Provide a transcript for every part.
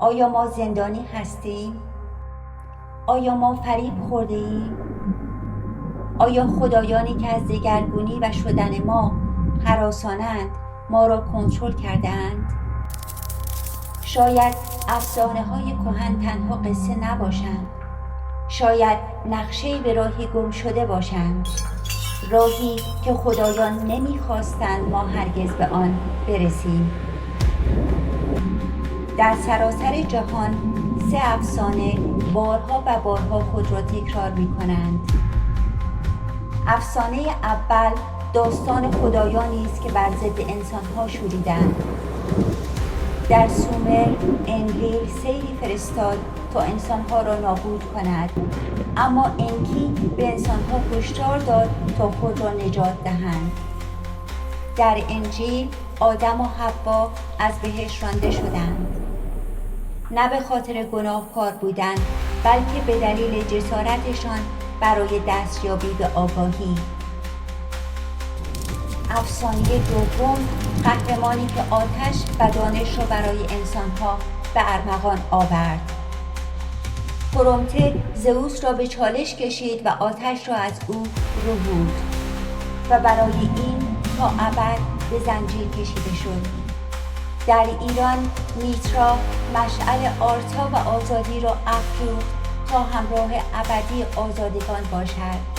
آیا ما زندانی هستیم؟ آیا ما فریب خورده ایم؟ آیا خدایانی که از دگرگونی و شدن ما هراسانند ما را کنترل کرده‌اند؟ شاید افسانه‌های کهن تنها قصه نباشند. شاید نقشه‌ای به راهی گم شده باشند، راهی که خدایان نمی‌خواستند ما هرگز به آن برسیم. در سراسر جهان 3 افسانه بارها و بارها خود را تکرار می‌کنند. افسانه اول داستان خدایانی است که بر ضد انسان‌ها شوریدند. در سومر انلیل سیلی فرستاد تا انسان‌ها را نابود کند، اما انکی به انسان‌ها هشدار داد تا خود را نجات دهند. در انجیل آدم و حوا از بهشت رانده شدند، نه به خاطر گناهکار بودن، بلکه به دلیل جسارتشان برای دستیابی به آگاهی. افسانه دوم قهرمانی که آتش و دانش را برای انسانها به ارمغان آورد. پرومته زئوس را به چالش کشید و آتش را از او ربود و برای این تا ابد به زنجیر کشیده شد. در ایران میترا مشعل آرتا و آزادی را افروخت تا همراه ابدی آزادگان باشد.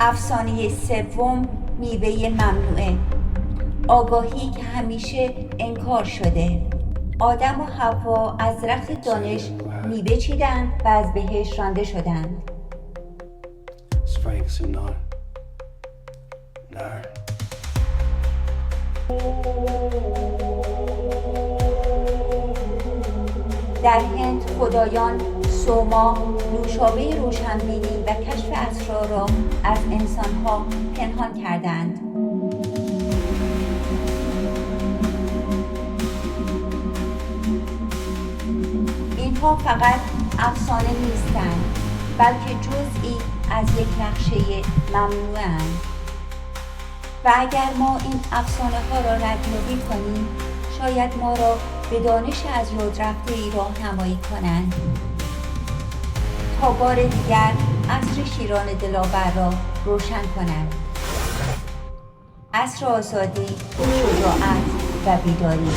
افسانه سوم میوه ممنوعه، آگاهی که همیشه انکار شده. آدم و حوا از درخت دانش میوه چیدند و از بهشت رانده شدند. در هند خدایان سوما نوشابه روشنبینی و کشف اسرار را از انسانها پنهان کردند. اینها فقط افسانه نیستند، بلکه جزئی از یک نقشه ممنوعه‌اند. و اگر ما این افسانه ها را ردیابی کنیم، شاید ما را به دانش از یاد رفته ای راهنمایی کنند تا بار دیگر عصر شیران دلاور را روشن کنند. عصر آزادی، شجاعت و بیداری.